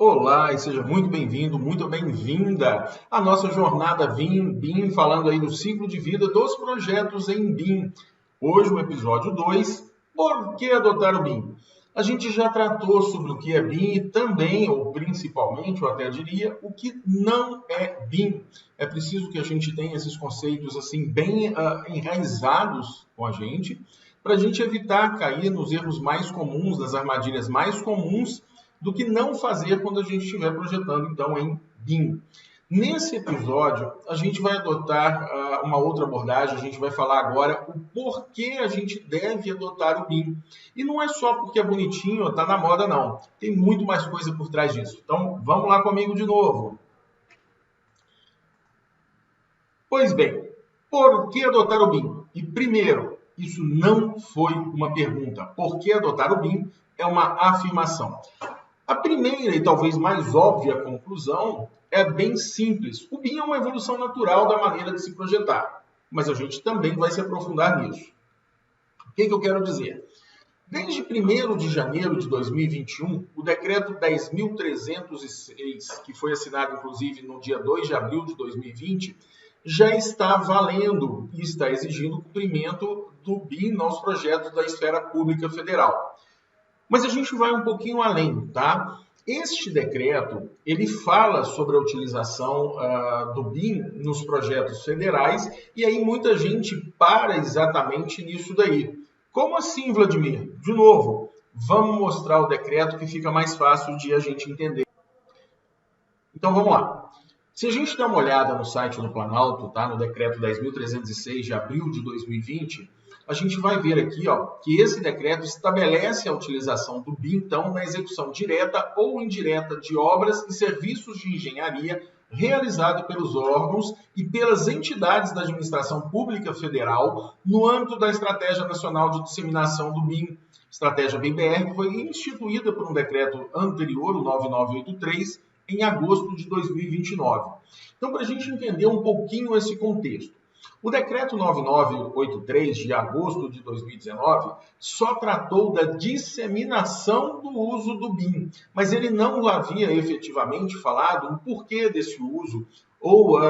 Olá e seja muito bem-vindo, muito bem-vinda à nossa jornada BIM, falando aí do ciclo de vida dos projetos em BIM. Hoje o episódio 2, por que adotar o BIM? A gente já tratou sobre o que é BIM e também, ou principalmente, eu até diria, o que não é BIM. É preciso que a gente tenha esses conceitos assim bem enraizados com a gente, para a gente evitar cair nos erros mais comuns, nas armadilhas mais comuns, do que não fazer quando a gente estiver projetando, então, em BIM. Nesse episódio, a gente vai adotar uma outra abordagem, a gente vai falar agora o porquê a gente deve adotar o BIM. E não é só porque é bonitinho ou está na moda, não. Tem muito mais coisa por trás disso. Então, vamos lá comigo de novo. Pois bem, por que adotar o BIM? E primeiro, isso não foi uma pergunta. Por que adotar o BIM é uma afirmação. A primeira e talvez mais óbvia conclusão é bem simples. O BIM é uma evolução natural da maneira de se projetar, mas a gente também vai se aprofundar nisso. O que eu quero dizer? Desde 1º de janeiro de 2021, o decreto 10.306, que foi assinado inclusive no dia 2 de abril de 2020, já está valendo e está exigindo o cumprimento do BIM nos projetos da esfera pública federal. Mas a gente vai um pouquinho além, tá? Este decreto, ele fala sobre a utilização do BIM nos projetos federais e aí muita gente para exatamente nisso daí. Como assim, Vladimir? De novo, vamos mostrar o decreto que fica mais fácil de a gente entender. Então vamos lá. Se a gente der uma olhada no site do Planalto, tá? No decreto 10.306 de abril de 2020, a gente vai ver aqui que esse decreto estabelece a utilização do BIM, então, na execução direta ou indireta de obras e serviços de engenharia realizado pelos órgãos e pelas entidades da administração pública federal no âmbito da Estratégia Nacional de Disseminação do BIM, estratégia BIM-BR, que foi instituída por um decreto anterior, o 9983, em agosto de 2029. Então, para a gente entender um pouquinho esse contexto, o decreto 9983 de agosto de 2019 só tratou da disseminação do uso do BIM, mas ele não havia efetivamente falado o porquê desse uso ou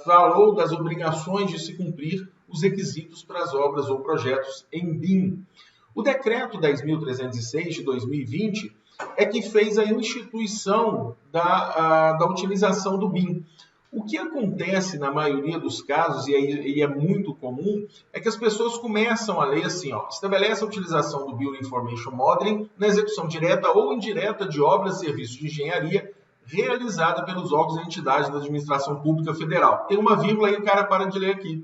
falou das obrigações de se cumprir os requisitos para as obras ou projetos em BIM. O decreto 10.306 de 2020 é que fez a instituição da utilização do BIM. O que acontece na maioria dos casos, e é muito comum, é que as pessoas começam a ler assim, estabelece a utilização do Building Information Modeling na execução direta ou indireta de obras e serviços de engenharia realizada pelos órgãos e entidades da administração pública federal. Tem uma vírgula aí, o cara para de ler aqui.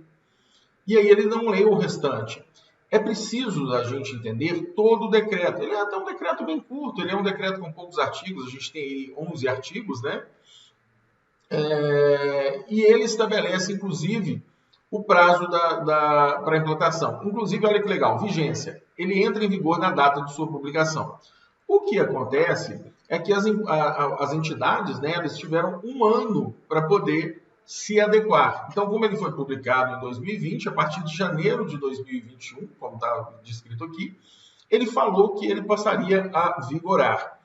E aí ele não lê o restante. É preciso a gente entender todo o decreto. Ele é até um decreto bem curto, ele é um decreto com poucos artigos, a gente tem aí 11 artigos, né? E ele estabelece, inclusive, o prazo para a implantação. Inclusive, olha que legal, vigência. Ele entra em vigor na data de sua publicação. O que acontece é que as entidades, né, elas tiveram um ano para poder se adequar. Então, como ele foi publicado em 2020, a partir de janeiro de 2021, como está descrito aqui, ele falou que ele passaria a vigorar.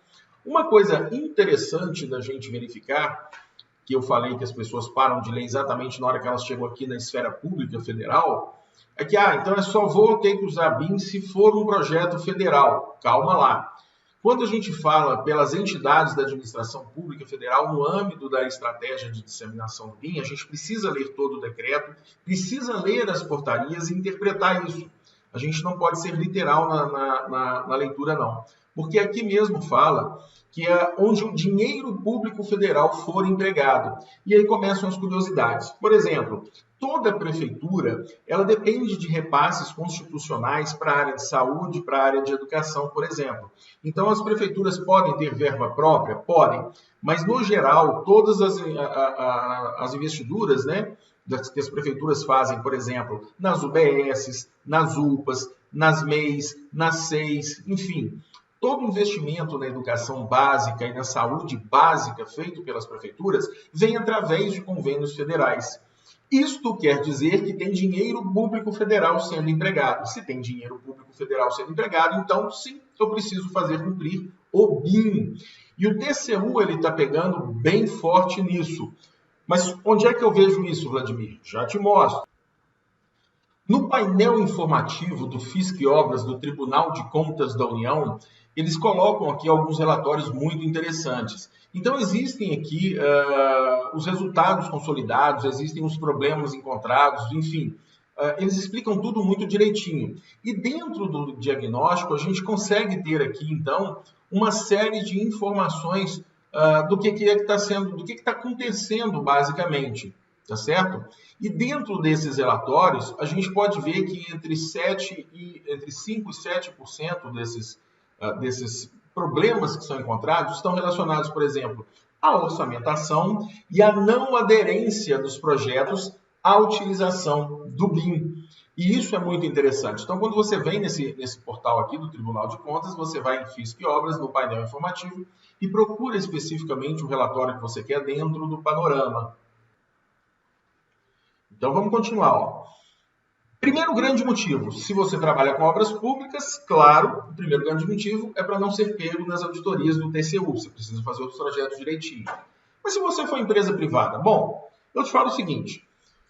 Uma coisa interessante da gente verificar, que eu falei que as pessoas param de ler exatamente na hora que elas chegam aqui na esfera pública federal, é que, então é só vou ter que usar BIM se for um projeto federal. Calma lá. Quando a gente fala pelas entidades da administração pública federal no âmbito da estratégia de disseminação do BIM, a gente precisa ler todo o decreto, precisa ler as portarias e interpretar isso. A gente não pode ser literal na leitura, não. Porque aqui mesmo fala que é onde o dinheiro público federal for empregado. E aí começam as curiosidades. Por exemplo, toda prefeitura, ela depende de repasses constitucionais para a área de saúde, para a área de educação, por exemplo. Então, as prefeituras podem ter verba própria? Podem. Mas, no geral, todas as investiduras, né, que as prefeituras fazem, por exemplo, nas UBSs, nas UPAs, nas MEIs, nas SEIs, enfim, todo investimento na educação básica e na saúde básica feito pelas prefeituras vem através de convênios federais. Isto quer dizer que tem dinheiro público federal sendo empregado. Se tem dinheiro público federal sendo empregado, então sim, eu preciso fazer cumprir o BIM. E o TCU ele está pegando bem forte nisso. Mas onde é que eu vejo isso, Vladimir? Já te mostro. No painel informativo do Fisc Obras do Tribunal de Contas da União, eles colocam aqui alguns relatórios muito interessantes. Então, existem aqui os resultados consolidados, existem os problemas encontrados, enfim. Eles explicam tudo muito direitinho. E dentro do diagnóstico, a gente consegue ter aqui, então, uma série de informações do que está sendo, do que está acontecendo, basicamente. Tá certo? E dentro desses relatórios, a gente pode ver que entre 5% e 7% desses problemas que são encontrados estão relacionados, por exemplo, à orçamentação e à não aderência dos projetos à utilização do BIM. E isso é muito interessante. Então, quando você vem nesse portal aqui do Tribunal de Contas, você vai em Fisc Obras, no painel informativo, e procura especificamente o relatório que você quer dentro do panorama. Então, vamos continuar. Ó. Primeiro grande motivo, se você trabalha com obras públicas, claro, o primeiro grande motivo é para não ser pego nas auditorias do TCU. Você precisa fazer os projetos direitinho. Mas se você for empresa privada, bom, eu te falo o seguinte,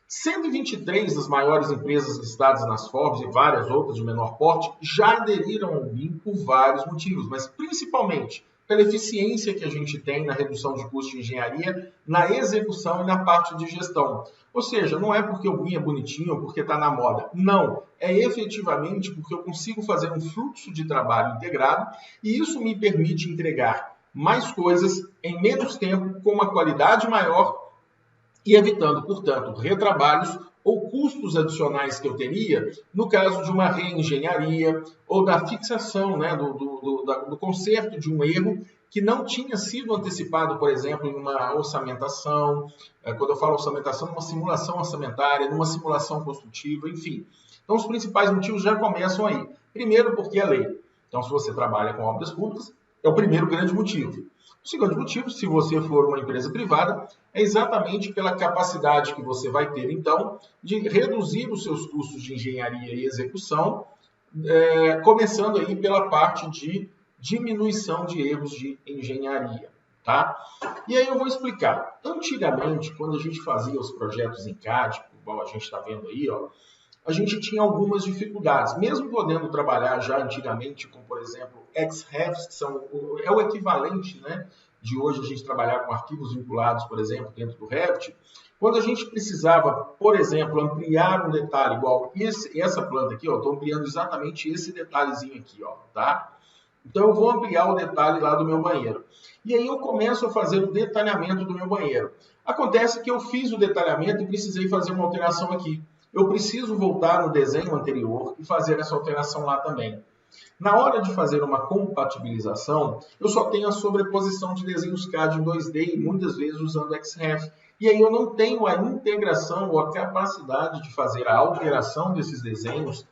123 das maiores empresas listadas nas Forbes e várias outras de menor porte já aderiram ao BIM por vários motivos, mas principalmente pela eficiência que a gente tem na redução de custo de engenharia, na execução e na parte de gestão. Ou seja, não é porque o BIM é bonitinho ou porque está na moda. Não, é efetivamente porque eu consigo fazer um fluxo de trabalho integrado e isso me permite entregar mais coisas em menos tempo, com uma qualidade maior e evitando, portanto, retrabalhos ou custos adicionais que eu teria no caso de uma reengenharia ou da fixação, né, do conserto de um erro que não tinha sido antecipado, por exemplo, em uma orçamentação, quando eu falo orçamentação, numa simulação orçamentária, numa simulação construtiva, enfim. Então, os principais motivos já começam aí. Primeiro, porque é lei. Então, se você trabalha com obras públicas, é o primeiro grande motivo. O segundo motivo, se você for uma empresa privada, é exatamente pela capacidade que você vai ter, então, de reduzir os seus custos de engenharia e execução, começando aí pela parte de diminuição de erros de engenharia, tá? E aí eu vou explicar. Antigamente, quando a gente fazia os projetos em CAD, igual a gente está vendo aí, ó, a gente tinha algumas dificuldades, mesmo podendo trabalhar já antigamente com, por exemplo, XREFs, que é o equivalente, né, de hoje a gente trabalhar com arquivos vinculados, por exemplo, dentro do Revit. Quando a gente precisava, por exemplo, ampliar um detalhe igual essa planta aqui, ó, estou ampliando exatamente esse detalhezinho aqui, ó, tá? Então eu vou ampliar o detalhe lá do meu banheiro. E aí eu começo a fazer o detalhamento do meu banheiro. Acontece que eu fiz o detalhamento e precisei fazer uma alteração aqui. Eu preciso voltar no desenho anterior e fazer essa alteração lá também. Na hora de fazer uma compatibilização, eu só tenho a sobreposição de desenhos CAD em 2D e muitas vezes usando XREF. E aí eu não tenho a integração ou a capacidade de fazer a alteração desses desenhos,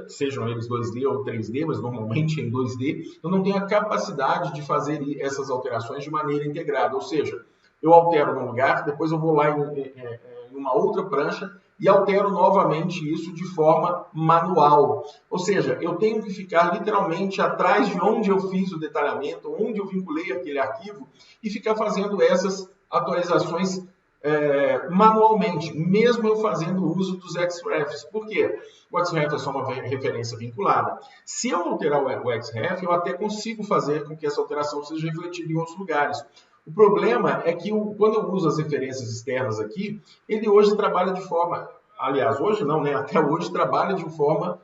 sejam eles 2D ou 3D, mas normalmente em 2D, eu não tenho a capacidade de fazer essas alterações de maneira integrada. Ou seja, eu altero num lugar, depois eu vou lá em uma outra prancha e altero novamente isso de forma manual. Ou seja, eu tenho que ficar literalmente atrás de onde eu fiz o detalhamento, onde eu vinculei aquele arquivo e ficar fazendo essas atualizações manualmente, mesmo eu fazendo uso dos XREFs. Por quê? O XREF é só uma referência vinculada. Se eu alterar o XREF, eu até consigo fazer com que essa alteração seja refletida em outros lugares. O problema é que quando eu uso as referências externas aqui, ele hoje trabalha de forma, aliás, hoje não, né? Até hoje trabalha de forma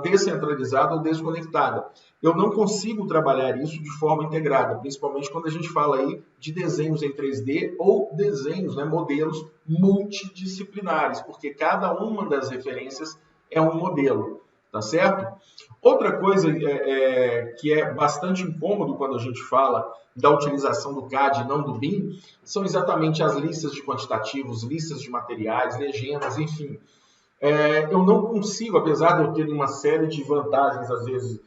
descentralizada ou desconectada. Eu não consigo trabalhar isso de forma integrada, principalmente quando a gente fala aí de desenhos em 3D ou desenhos, né, modelos multidisciplinares, porque cada uma das referências é um modelo, tá certo? Outra coisa que é bastante incômodo quando a gente fala da utilização do CAD e não do BIM, são exatamente as listas de quantitativos, listas de materiais, legendas, enfim. Eu não consigo, apesar de eu ter uma série de vantagens, às vezes,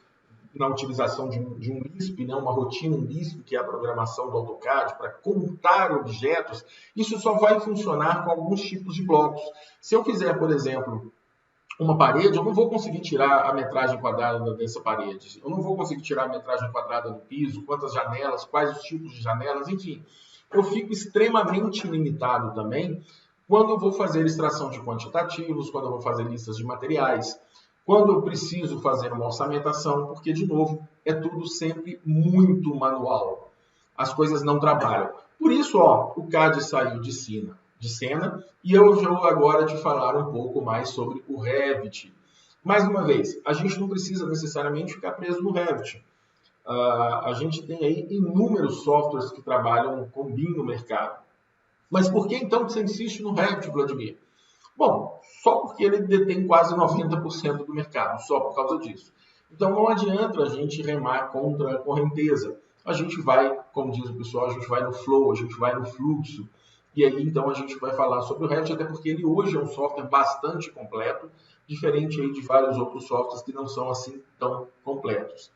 na utilização de um Lisp, né, uma rotina em Lisp, que é a programação do AutoCAD, para contar objetos, isso só vai funcionar com alguns tipos de blocos. Se eu fizer, por exemplo, uma parede, eu não vou conseguir tirar a metragem quadrada dessa parede. Eu não vou conseguir tirar a metragem quadrada do piso, quantas janelas, quais os tipos de janelas, enfim. Eu fico extremamente limitado também quando eu vou fazer extração de quantitativos, quando eu vou fazer listas de materiais, quando eu preciso fazer uma orçamentação, porque, de novo, é tudo sempre muito manual. As coisas não trabalham. Por isso, ó, o CAD saiu de cena e eu vou agora te falar um pouco mais sobre o Revit. Mais uma vez, a gente não precisa necessariamente ficar preso no Revit. A gente tem aí inúmeros softwares que trabalham com BIM no mercado. Mas por que então você insiste no Revit, Vladimir? Bom, só porque ele detém quase 90% do mercado, só por causa disso. Então não adianta a gente remar contra a correnteza. A gente vai, como diz o pessoal, a gente vai no flow, a gente vai no fluxo. E aí então a gente vai falar sobre o Revit, até porque ele hoje é um software bastante completo, diferente aí de vários outros softwares que não são assim tão completos.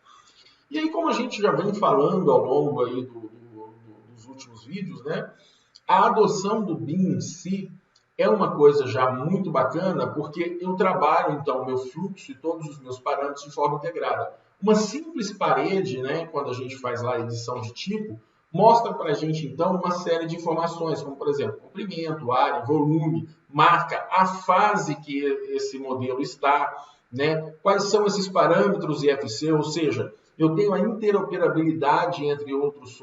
E aí, como a gente já vem falando ao longo aí dos últimos vídeos, né? A adoção do BIM em si é uma coisa já muito bacana, porque eu trabalho, então, o meu fluxo e todos os meus parâmetros de forma integrada. Uma simples parede, né, quando a gente faz lá a edição de tipo, mostra para a gente, então, uma série de informações, como, por exemplo, comprimento, área, volume, marca, a fase que esse modelo está, né, quais são esses parâmetros IFC, ou seja, eu tenho a interoperabilidade entre outros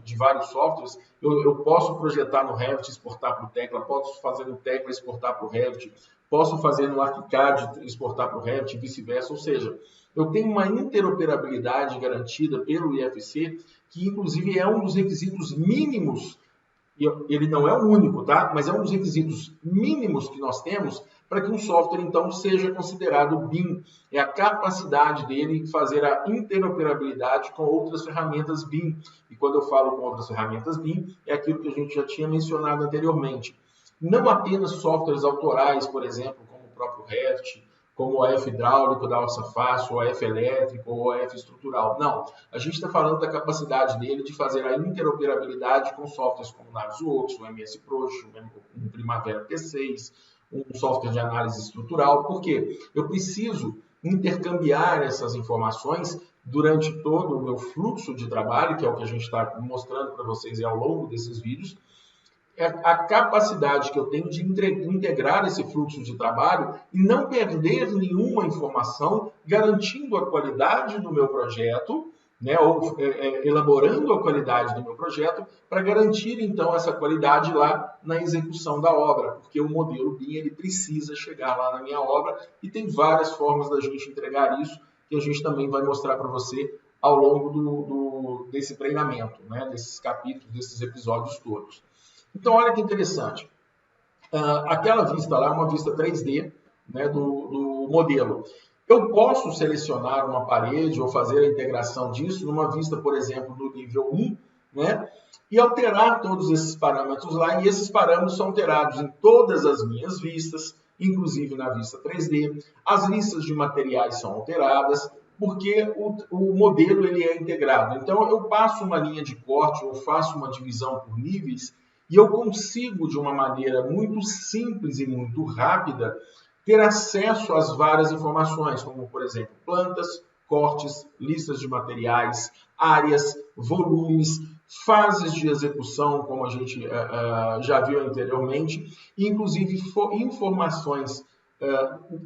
de vários softwares. Eu posso projetar no Revit, exportar para o Tecla, posso fazer no Tecla, exportar para o Revit, posso fazer no ArchiCAD, exportar para o Revit e vice-versa. Ou seja, eu tenho uma interoperabilidade garantida pelo IFC, que inclusive é um dos requisitos mínimos. Ele não é o único, tá? Mas é um dos requisitos mínimos que nós temos para que um software, então, seja considerado BIM. É a capacidade dele fazer a interoperabilidade com outras ferramentas BIM. E quando eu falo com outras ferramentas BIM, é aquilo que a gente já tinha mencionado anteriormente. Não apenas softwares autorais, por exemplo, como o próprio Revit, como o OF hidráulico da Alça Fácil, o OF elétrico ou o OF estrutural. Não, a gente está falando da capacidade dele de fazer a interoperabilidade com softwares como o Navisworks, o MS Project, o Primavera P6, um software de análise estrutural. Por quê? Eu preciso intercambiar essas informações durante todo o meu fluxo de trabalho, que é o que a gente está mostrando para vocês ao longo desses vídeos, a capacidade que eu tenho de integrar esse fluxo de trabalho e não perder nenhuma informação, garantindo a qualidade do meu projeto, né, ou elaborando a qualidade do meu projeto para garantir, então, essa qualidade lá na execução da obra, porque o modelo BIM ele precisa chegar lá na minha obra e tem várias formas da gente entregar isso, que a gente também vai mostrar para você ao longo desse treinamento, né, desses capítulos, desses episódios todos. Então, olha que interessante. Aquela vista lá é uma vista 3D, né, do modelo. Eu posso selecionar uma parede ou fazer a integração disso numa vista, por exemplo, do nível 1, né, e alterar todos esses parâmetros lá. E esses parâmetros são alterados em todas as minhas vistas, inclusive na vista 3D. As listas de materiais são alteradas, porque o modelo ele é integrado. Então, eu passo uma linha de corte ou faço uma divisão por níveis e eu consigo, de uma maneira muito simples e muito rápida, ter acesso às várias informações, como, por exemplo, plantas, cortes, listas de materiais, áreas, volumes, fases de execução, como a gente já viu anteriormente, e, inclusive, informações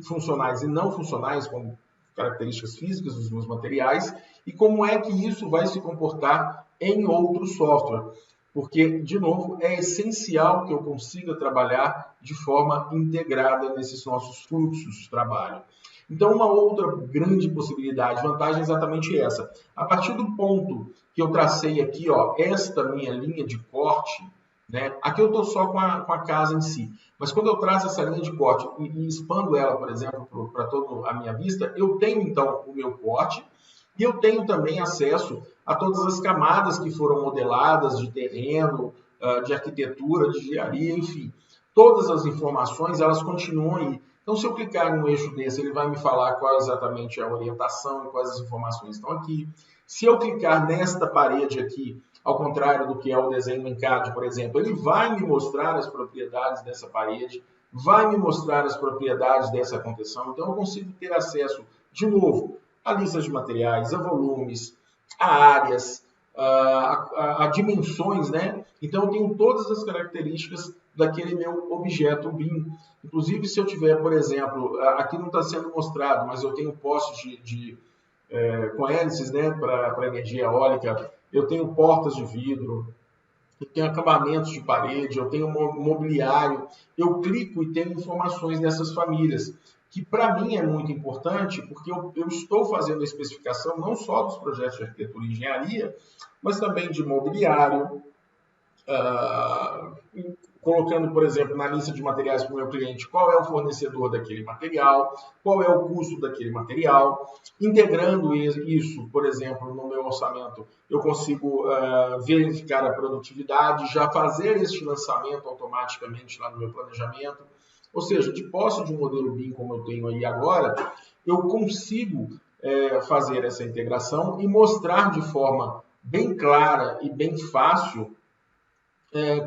funcionais e não funcionais, como características físicas dos meus materiais, e como é que isso vai se comportar em outro software. Porque, de novo, é essencial que eu consiga trabalhar de forma integrada nesses nossos fluxos de trabalho. Então, uma outra grande possibilidade, vantagem é exatamente essa. A partir do ponto que eu tracei aqui, ó, esta minha linha de corte, né? Aqui eu estou só com a casa em si. Mas quando eu traço essa linha de corte e expando ela, por exemplo, para toda a minha vista, eu tenho, então, o meu corte e eu tenho também acesso a todas as camadas que foram modeladas de terreno, de arquitetura, de engenharia, enfim. Todas as informações, elas continuam aí. Então, se eu clicar em um eixo desse, ele vai me falar qual exatamente é a orientação e quais as informações estão aqui. Se eu clicar nesta parede aqui, ao contrário do que é o desenho em CAD, por exemplo, ele vai me mostrar as propriedades dessa parede, vai me mostrar as propriedades dessa contenção. Então, eu consigo ter acesso, de novo, a listas de materiais, a volumes, a áreas, a dimensões, né? Então, eu tenho todas as características daquele meu objeto BIM. Inclusive, se eu tiver, por exemplo, aqui não está sendo mostrado, mas eu tenho postes com hélices, né, para energia eólica, eu tenho portas de vidro, eu tenho acabamentos de parede, eu tenho mobiliário, eu clico e tenho informações dessas famílias, que para mim é muito importante, porque eu estou fazendo a especificação não só dos projetos de arquitetura e engenharia, mas também de mobiliário, colocando, por exemplo, na lista de materiais para o meu cliente qual é o fornecedor daquele material, qual é o custo daquele material, integrando isso, por exemplo, no meu orçamento, eu consigo verificar a produtividade, já fazer este lançamento automaticamente lá no meu planejamento. Ou seja, de posse de um modelo BIM como eu tenho aí agora, eu consigo fazer essa integração e mostrar de forma bem clara e bem fácil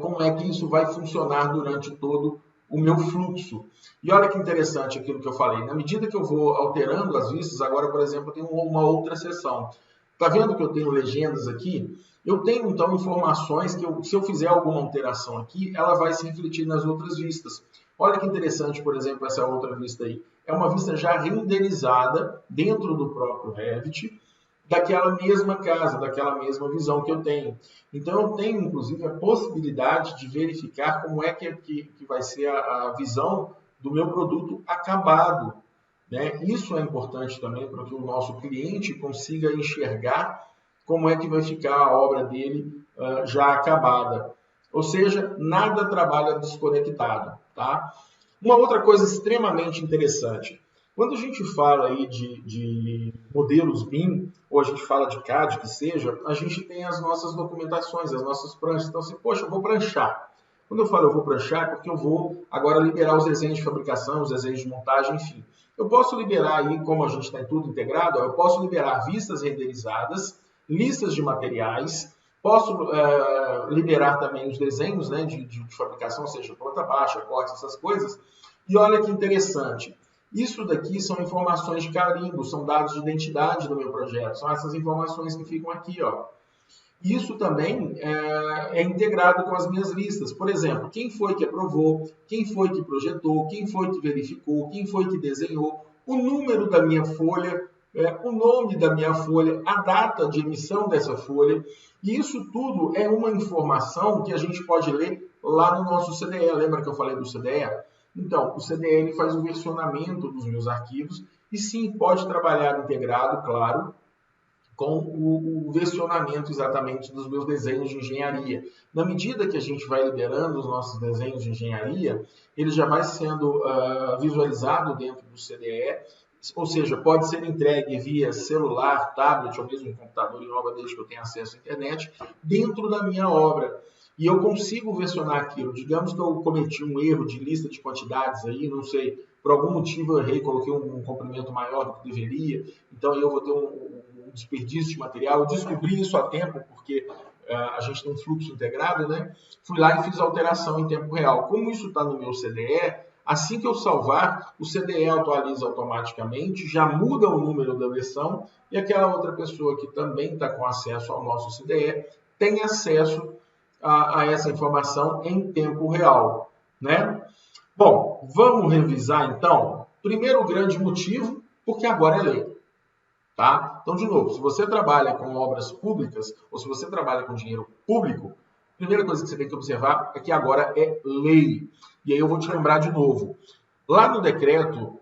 como é que isso vai funcionar durante todo o meu fluxo. E olha que interessante aquilo que eu falei. Na medida que eu vou alterando as vistas, agora, por exemplo, eu tenho uma outra seção. Está vendo que eu tenho legendas aqui? Eu tenho, então, informações que, se eu fizer alguma alteração aqui, ela vai se refletir nas outras vistas. Olha que interessante, por exemplo, essa outra vista aí. É uma vista já renderizada dentro do próprio Revit, daquela mesma casa, daquela mesma visão que eu tenho. Então, eu tenho, inclusive, a possibilidade de verificar como é que vai ser a visão do meu produto acabado. Né? Isso é importante também para que o nosso cliente consiga enxergar como é que vai ficar a obra dele já acabada. Ou seja, nada trabalha desconectado. Tá? Uma outra coisa extremamente interessante. Quando a gente fala aí de modelos BIM, ou a gente fala de CAD, que seja, a gente tem as nossas documentações, as nossas pranchas. Então, assim, poxa, eu vou pranchar. Quando eu falo eu vou pranchar, é porque eu vou agora liberar os desenhos de fabricação, os desenhos de montagem, enfim. Eu posso liberar aí, como a gente está em tudo integrado, eu posso liberar vistas renderizadas, listas de materiais, posso liberar também os desenhos, né, de fabricação, ou seja, planta baixa, corte, essas coisas. E olha que interessante. Isso daqui são informações de carimbo, são dados de identidade do meu projeto. São essas informações que ficam aqui, ó. Isso também é integrado com as minhas listas. Por exemplo, quem foi que aprovou, quem foi que projetou, quem foi que verificou, quem foi que desenhou, o número da minha folha, o nome da minha folha, a data de emissão dessa folha. E isso tudo é uma informação que a gente pode ler lá no nosso CDE. Lembra que eu falei do CDE? Então, o CDE faz o versionamento dos meus arquivos e sim, pode trabalhar integrado, claro, com o versionamento exatamente dos meus desenhos de engenharia. Na medida que a gente vai liberando os nossos desenhos de engenharia, ele já vai sendo visualizado dentro do CDE, ou seja, pode ser entregue via celular, tablet ou mesmo computador em obra, desde que eu tenha acesso à internet, dentro da minha obra. E eu consigo versionar aquilo. Digamos que eu cometi um erro de lista de quantidades aí, não sei, por algum motivo eu errei, coloquei um comprimento maior do que deveria, então eu vou ter um desperdício de material. Eu descobri isso a tempo, porque a gente tem um fluxo integrado, né? Fui lá e fiz a alteração em tempo real. Como isso está no meu CDE, assim que eu salvar, o CDE atualiza automaticamente, já muda o número da versão e aquela outra pessoa que também está com acesso ao nosso CDE tem acesso a essa informação em tempo real, né? Bom, vamos revisar então. Primeiro grande motivo, porque agora é lei. Tá? Então, de novo, se você trabalha com obras públicas ou se você trabalha com dinheiro público, a primeira coisa que você tem que observar é que agora é lei. E aí eu vou te lembrar de novo. Lá no decreto,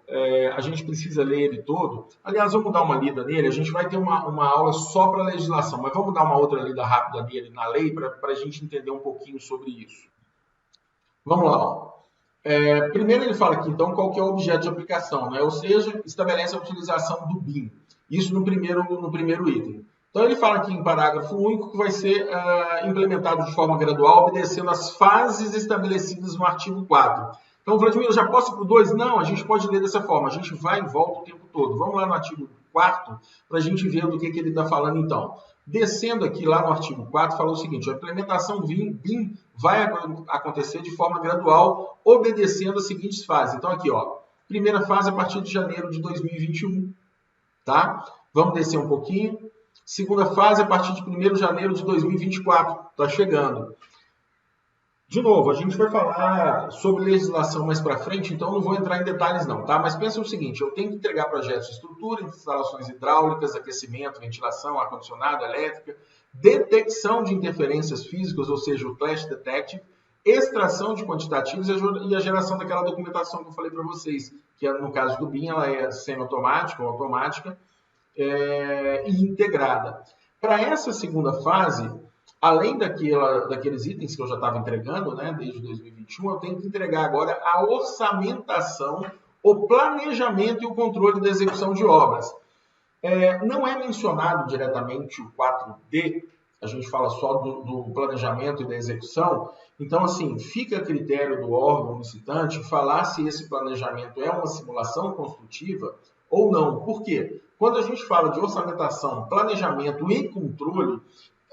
a gente precisa ler ele todo. Aliás, vamos dar uma lida nele. A gente vai ter uma aula só para legislação, mas vamos dar uma outra lida rápida nele na lei para a gente entender um pouquinho sobre isso. Vamos lá. Primeiro ele fala aqui, então, qual que é o objeto de aplicação, né? Ou seja, estabelece a utilização do BIM. Isso no primeiro item. Então, ele fala aqui em parágrafo único que vai ser implementado de forma gradual, obedecendo às fases estabelecidas no artigo 4. Então, Vladimir, eu já posso ir para o 2? Não, a gente pode ler dessa forma. A gente vai e volta o tempo todo. Vamos lá no artigo 4 para a gente ver do que ele está falando, então. Descendo aqui lá no artigo 4, falou o seguinte: a implementação do BIM vai acontecer de forma gradual, obedecendo as seguintes fases. Então aqui, ó, primeira fase a partir de janeiro de 2021, tá? Vamos descer um pouquinho. Segunda fase a partir de 1º de janeiro de 2024, tá chegando. De novo, a gente vai falar sobre legislação mais para frente, então não vou entrar em detalhes não, tá? Mas pensa o seguinte: eu tenho que entregar projetos de estrutura, instalações hidráulicas, aquecimento, ventilação, ar-condicionado, elétrica, detecção de interferências físicas, ou seja, o Clash Detective, extração de quantitativos e a geração daquela documentação que eu falei para vocês, que no caso do BIM ela é semi-automática ou automática e integrada. Para essa segunda fase, além daqueles itens que eu já estava entregando, né, desde 2021, eu tenho que entregar agora a orçamentação, o planejamento e o controle da execução de obras. Não é mencionado diretamente o 4D, a gente fala só do planejamento e da execução. Então, assim, fica a critério do órgão licitante falar se esse planejamento é uma simulação construtiva ou não. Por quê? Quando a gente fala de orçamentação, planejamento e controle,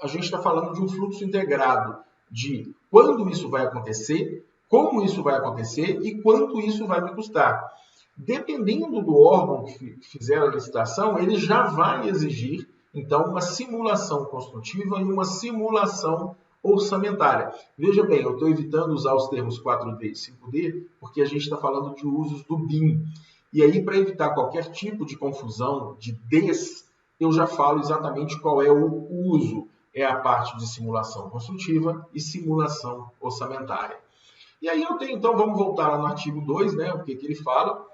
a gente está falando de um fluxo integrado de quando isso vai acontecer, como isso vai acontecer e quanto isso vai me custar. Dependendo do órgão que fizer a licitação, ele já vai exigir, então, uma simulação construtiva e uma simulação orçamentária. Veja bem, eu estou evitando usar os termos 4D e 5D, porque a gente está falando de usos do BIM. E aí, para evitar qualquer tipo de confusão, de Ds, eu já falo exatamente qual é o uso. É a parte de simulação construtiva e simulação orçamentária. E aí eu tenho, então, vamos voltar lá no artigo 2, né, o que ele fala.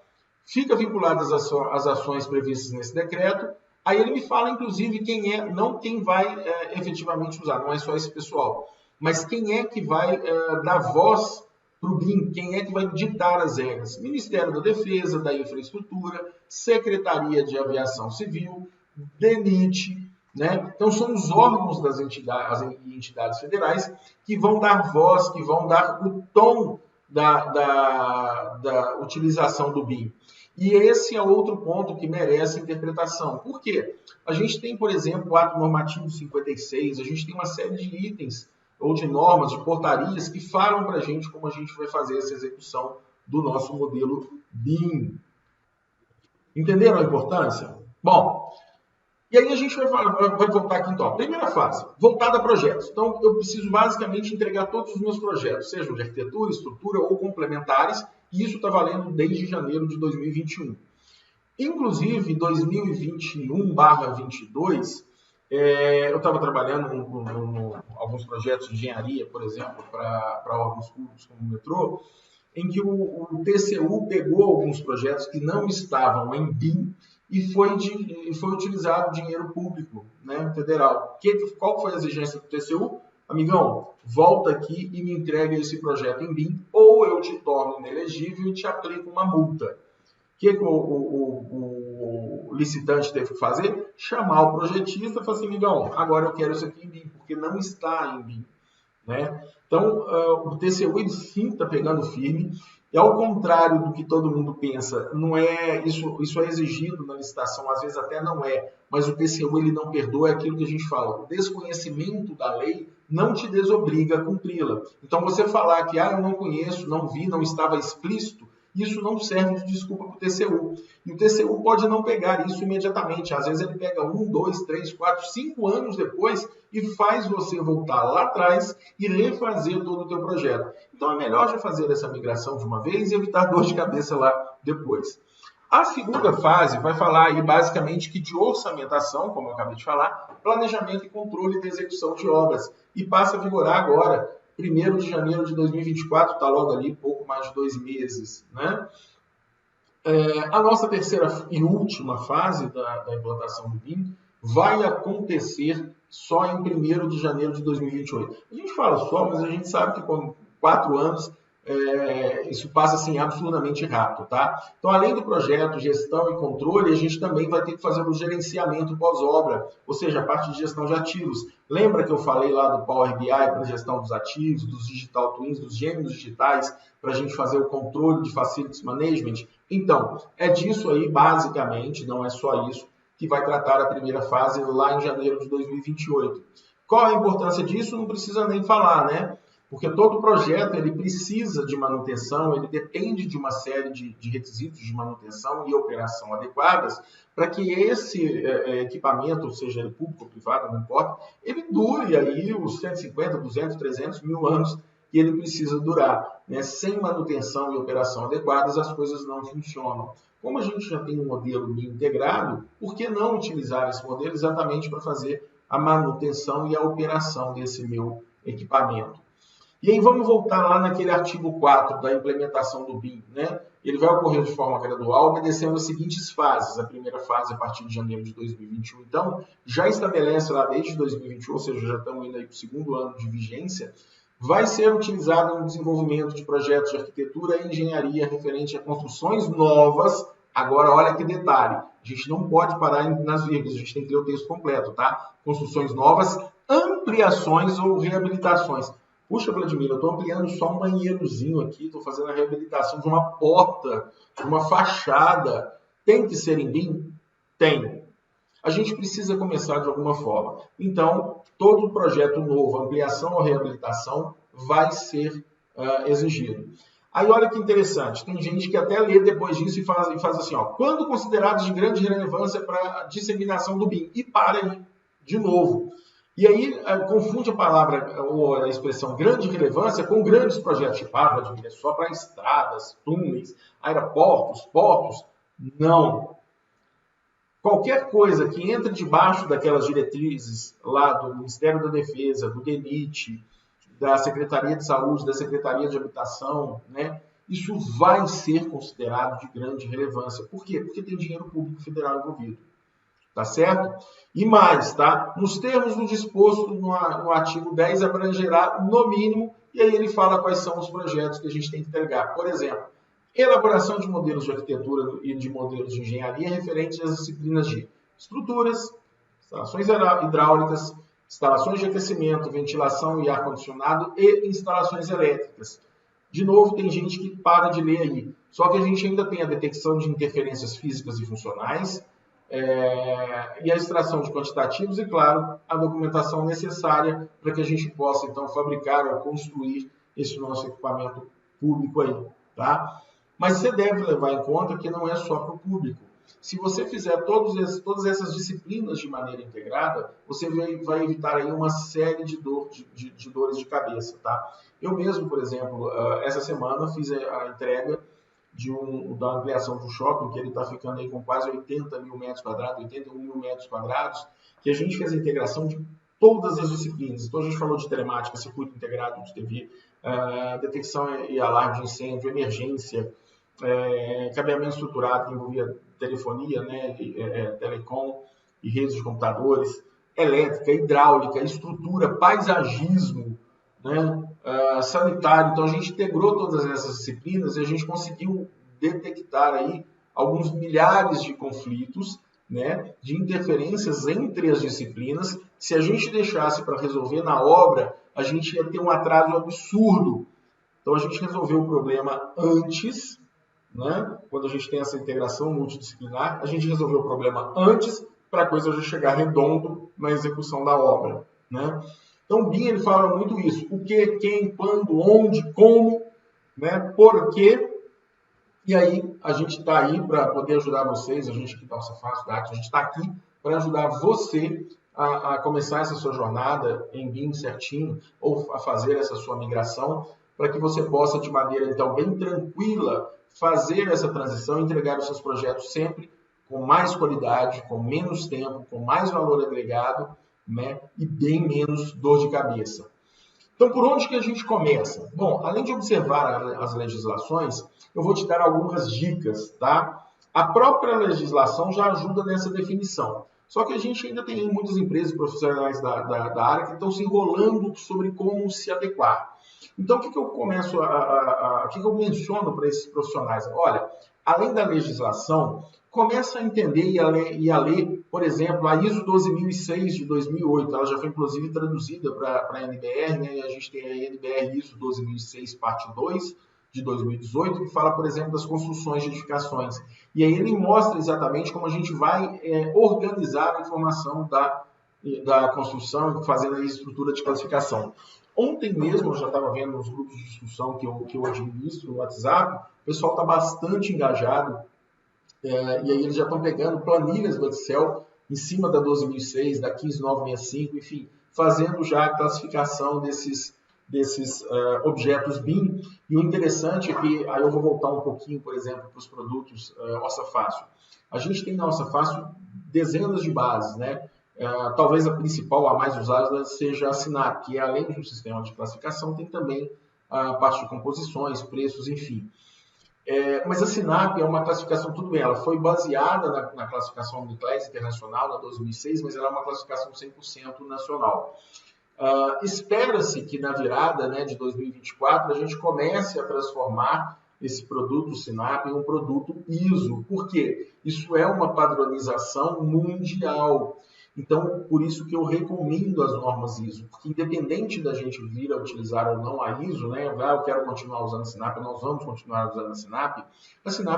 Fica vinculado às ações previstas nesse decreto. Aí ele me fala, inclusive, quem é, não quem vai efetivamente usar, não é só esse pessoal, mas quem é que vai dar voz para o BIM, quem é que vai ditar as regras. Ministério da Defesa, da Infraestrutura, Secretaria de Aviação Civil, DENIT, né? Então, são os órgãos das entidades federais que vão dar voz, que vão dar o tom da utilização do BIM. E esse é outro ponto que merece interpretação. Por quê? A gente tem, por exemplo, o Ato Normativo 56, a gente tem uma série de itens ou de normas, de portarias que falam para a gente como a gente vai fazer essa execução do nosso modelo BIM. Entenderam a importância? Bom, e aí a gente vai voltar aqui então. Primeira fase, voltada a projetos. Então, eu preciso basicamente entregar todos os meus projetos, sejam de arquitetura, estrutura ou complementares, e isso está valendo desde janeiro de 2021. Inclusive, 2021/22, eu estava trabalhando em alguns projetos de engenharia, por exemplo, para órgãos públicos como o metrô, em que o TCU pegou alguns projetos que não estavam em BIM e foi utilizado dinheiro público, né, federal. Qual foi a exigência do TCU? Amigão, volta aqui e me entrega esse projeto em BIM, ou eu te torno inelegível e te aplico uma multa. O que o licitante teve que fazer? Chamar o projetista e falar assim, amigão, agora eu quero isso aqui em BIM, porque não está em BIM. Né? Então, o TCU ele sim está pegando firme. E ao contrário do que todo mundo pensa, não é isso é exigido na licitação, às vezes até não é, mas o TCU ele não perdoa, é aquilo que a gente fala, o desconhecimento da lei não te desobriga a cumpri-la. Então você falar que eu não conheço, não vi, não estava explícito, isso não serve de desculpa para o TCU. E o TCU pode não pegar isso imediatamente. Às vezes ele pega 1, 2, 3, 4, 5 anos depois e faz você voltar lá atrás e refazer todo o teu projeto. Então é melhor já fazer essa migração de uma vez e evitar dor de cabeça lá depois. A segunda fase vai falar aí basicamente que de orçamentação, como eu acabei de falar, planejamento e controle da execução de obras. E passa a vigorar agora, 1º de janeiro de 2024, está logo ali, pouco mais de 2 meses. Né? A nossa terceira e última fase da implantação do BIM vai acontecer só em 1º de janeiro de 2028. A gente fala só, mas a gente sabe que com 4 anos isso passa assim absurdamente rápido, tá? Então, além do projeto, gestão e controle, a gente também vai ter que fazer o gerenciamento pós-obra, ou seja, a parte de gestão de ativos. Lembra que eu falei lá do Power BI para gestão dos ativos, dos Digital Twins, dos gêmeos digitais, para a gente fazer o controle de Facilities Management? Então, é disso aí, basicamente, não é só isso, que vai tratar a primeira fase lá em janeiro de 2028. Qual a importância disso? Não precisa nem falar, né? Porque todo projeto ele precisa de manutenção, ele depende de uma série de requisitos de manutenção e operação adequadas para que esse equipamento, seja ele público ou privado, não importa, ele dure aí os 150, 200, 300 mil anos que ele precisa durar. Né? Sem manutenção e operação adequadas, as coisas não funcionam. Como a gente já tem um modelo integrado, por que não utilizar esse modelo exatamente para fazer a manutenção e a operação desse meu equipamento? E aí vamos voltar lá naquele artigo 4 da implementação do BIM, né? Ele vai ocorrer de forma gradual, obedecendo as seguintes fases. A primeira fase a partir de janeiro de 2021, então, já estabelece lá desde 2021, ou seja, já estamos indo aí para o segundo ano de vigência, vai ser utilizado no desenvolvimento de projetos de arquitetura e engenharia referente a construções novas. Agora, olha que detalhe, a gente não pode parar nas vírgulas, a gente tem que ler o texto completo, tá? Construções novas, ampliações ou reabilitações. Puxa, Vladimir, eu estou ampliando só um banheirozinho aqui, estou fazendo a reabilitação de uma porta, de uma fachada. Tem que ser em BIM? Tem. A gente precisa começar de alguma forma. Então, todo projeto novo, ampliação ou reabilitação, vai ser exigido. Aí, olha que interessante, tem gente que até lê depois disso e faz assim, ó, quando considerados de grande relevância para a disseminação do BIM. E para aí, de novo. E aí confunde a palavra ou a expressão grande relevância com grandes projetos de Vladimir, só para estradas, túneis, aeroportos, portos. Não. Qualquer coisa que entre debaixo daquelas diretrizes lá do Ministério da Defesa, do DENIT, da Secretaria de Saúde, da Secretaria de Habitação, né? Isso vai ser considerado de grande relevância. Por quê? Porque tem dinheiro público federal envolvido. Tá certo? E mais, tá? Nos termos do disposto no artigo 10, abrangerá no mínimo, e aí ele fala quais são os projetos que a gente tem que entregar. Por exemplo, elaboração de modelos de arquitetura e de modelos de engenharia referentes às disciplinas de estruturas, instalações hidráulicas, instalações de aquecimento, ventilação e ar-condicionado e instalações elétricas. De novo, tem gente que para de ler aí. Só que a gente ainda tem a detecção de interferências físicas e funcionais, e a extração de quantitativos e, claro, a documentação necessária para que a gente possa, então, fabricar ou construir esse nosso equipamento público aí, tá? Mas você deve levar em conta que não é só para o público. Se você fizer todas essas disciplinas de maneira integrada, você vai evitar aí uma série de dores de cabeça, tá? Eu mesmo, por exemplo, essa semana fiz a entrega da ampliação do shopping, que ele está ficando aí com quase 80 mil metros quadrados, 81 mil metros quadrados, que a gente fez a integração de todas as disciplinas. Então, a gente falou de telemática, circuito integrado de TV, detecção e alarme de incêndio, emergência, cabeamento estruturado, que envolvia telefonia, né, telecom e redes de computadores, elétrica, hidráulica, estrutura, paisagismo, né, sanitário. Então, a gente integrou todas essas disciplinas e a gente conseguiu detectar aí alguns milhares de conflitos, né, de interferências entre as disciplinas. Se a gente deixasse para resolver na obra, a gente ia ter um atraso absurdo. Então, a gente resolveu o problema antes, né, quando a gente tem essa integração multidisciplinar, a gente resolveu o problema antes para a coisa já chegar redondo na execução da obra, né? Então, o BIM ele fala muito isso. O que, quem, quando, onde, como, né? Por quê. E aí, a gente está aí para poder ajudar vocês, a gente aqui da Cefaz, a gente está aqui para ajudar você a começar essa sua jornada em BIM certinho, ou a fazer essa sua migração, para que você possa, de maneira, então, bem tranquila, fazer essa transição e entregar os seus projetos sempre com mais qualidade, com menos tempo, com mais valor agregado, né, e bem menos dor de cabeça. Então, por onde que a gente começa? Bom, além de observar as legislações, eu vou te dar algumas dicas, tá? A própria legislação já ajuda nessa definição. Só que a gente ainda tem muitas empresas profissionais da área que estão se enrolando sobre como se adequar. Então, o que eu começo o que eu menciono para esses profissionais? Olha, além da legislação, começa a entender e a ler, por exemplo, a ISO 12006 de 2008. Ela já foi, inclusive, traduzida para a NBR, né? E a gente tem a NBR ISO 12006, parte 2, de 2018, que fala, por exemplo, das construções de edificações. E aí ele mostra exatamente como a gente vai organizar a informação da construção, fazendo a estrutura de classificação. Ontem mesmo, eu já estava vendo nos grupos de discussão que eu administro no WhatsApp, o pessoal está bastante engajado, e aí eles já estão pegando planilhas do Excel em cima da 12.006, da 15965, enfim, fazendo já a classificação desses objetos BIM. E o interessante é que, aí eu vou voltar um pouquinho, por exemplo, para os produtos Ossa Fácil. A gente tem na Ossa Fácil dezenas de bases, né? Talvez a principal, a mais usada, seja a Sinap, que além de um sistema de classificação, tem também a parte de composições, preços, enfim. Mas a Sinap é uma classificação, tudo bem, ela foi baseada na classificação Uniclass Internacional, na 2006, mas ela é uma classificação 100% nacional. Espera-se que na virada, né, de 2024 a gente comece a transformar esse produto Sinap em um produto ISO. Por quê? Isso é uma padronização mundial. Então, por isso que eu recomendo as normas ISO, porque independente da gente vir a utilizar ou não a ISO, né, eu quero continuar usando a Sinap, nós vamos continuar usando a Sinap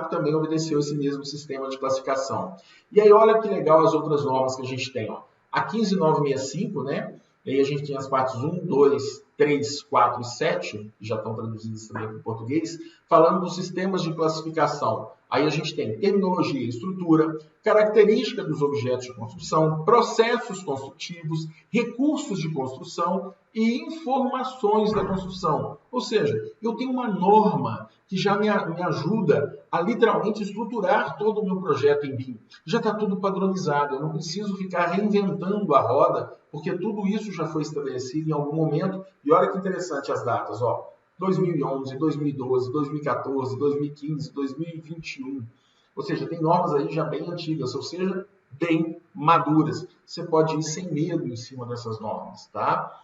também obedeceu esse mesmo sistema de classificação. E aí, olha que legal as outras normas que a gente tem. Ó. A 15965, né, e aí a gente tem as partes 1, 2, 3, 4 e 7, que já estão traduzidas também para o português, falando dos sistemas de classificação. Aí a gente tem terminologia e estrutura, característica dos objetos de construção, processos construtivos, recursos de construção e informações da construção. Ou seja, eu tenho uma norma que já me ajuda a literalmente estruturar todo o meu projeto em BIM. Já está tudo padronizado, eu não preciso ficar reinventando a roda, porque tudo isso já foi estabelecido em algum momento. E olha que interessante as datas, ó. 2011, 2012, 2014, 2015, 2021. Ou seja, tem normas aí já bem antigas, ou seja, bem maduras. Você pode ir sem medo em cima dessas normas, tá?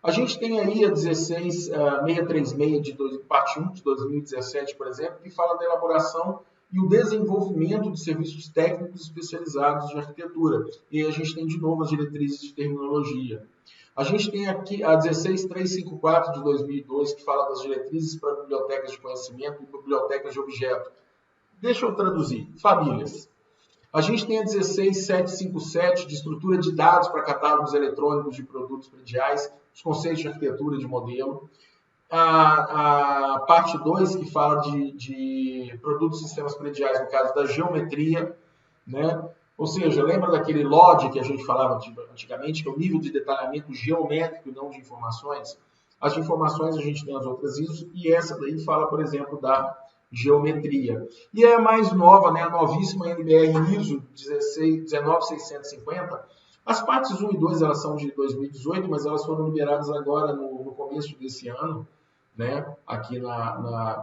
A gente tem aí a 16636 de parte 1 de 2017, por exemplo, que fala da elaboração e o desenvolvimento de serviços técnicos especializados de arquitetura. E aí a gente tem de novo as diretrizes de terminologia. A gente tem aqui a 16354 de 2002, que fala das diretrizes para bibliotecas de conhecimento e bibliotecas de objeto. Deixa eu traduzir. Famílias. A gente tem a 16757 de estrutura de dados para catálogos eletrônicos de produtos prediais, os conceitos de arquitetura de modelo. A parte 2, que fala de produtos e sistemas prediais, no caso da geometria, né? Ou seja, lembra daquele LOD que a gente falava antigamente, que é o nível de detalhamento geométrico e não de informações? As de informações a gente tem as outras ISOs, e essa daí fala, por exemplo, da geometria. E é a mais nova, né, a novíssima NBR ISO 19650. As partes 1 e 2 elas são de 2018, mas elas foram liberadas agora no começo desse ano, né, aqui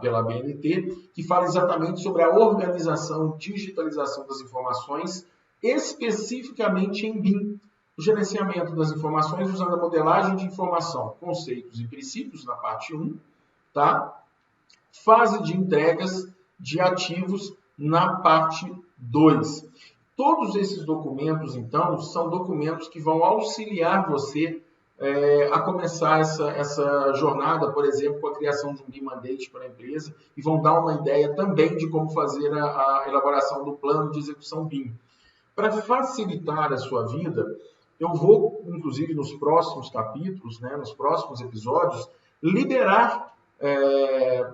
pela BNT, que fala exatamente sobre a organização e digitalização das informações, especificamente em BIM, o gerenciamento das informações usando a modelagem de informação, conceitos e princípios na parte 1, tá? Fase de entregas de ativos na parte 2. Todos esses documentos, então, são documentos que vão auxiliar você a começar essa jornada, por exemplo, com a criação de um BIM Mandate para a empresa, e vão dar uma ideia também de como fazer a elaboração do plano de execução BIM. Para facilitar a sua vida, eu vou, inclusive, nos próximos capítulos, né, nos próximos episódios, liberar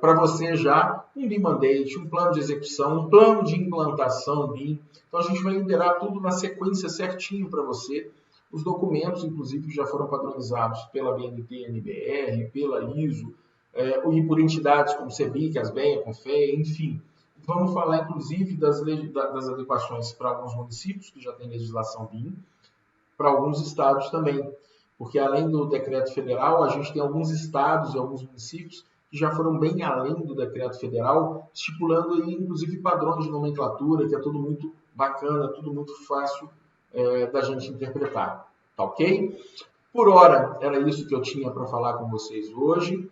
para você já um BIM Mandate, um plano de execução, um plano de implantação BIM. Então, a gente vai liberar tudo na sequência certinho para você. Os documentos, inclusive, que já foram padronizados pela BNT, NBR, pela ISO, e por entidades como CEBIC, ASBEA, CONFEA, enfim. Vamos falar, inclusive, das adequações para alguns municípios, que já têm legislação BIM, para alguns estados também. Porque, além do decreto federal, a gente tem alguns estados e alguns municípios que já foram bem além do decreto federal, estipulando, aí, inclusive, padrões de nomenclatura, que é tudo muito bacana, tudo muito fácil da gente interpretar. Tá ok? Por hora, era isso que eu tinha para falar com vocês hoje.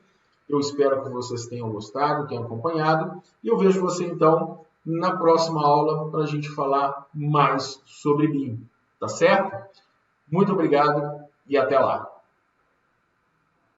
Eu espero que vocês tenham gostado, tenham acompanhado. E eu vejo você, então, na próxima aula para a gente falar mais sobre BIM. Tá certo? Muito obrigado e até lá.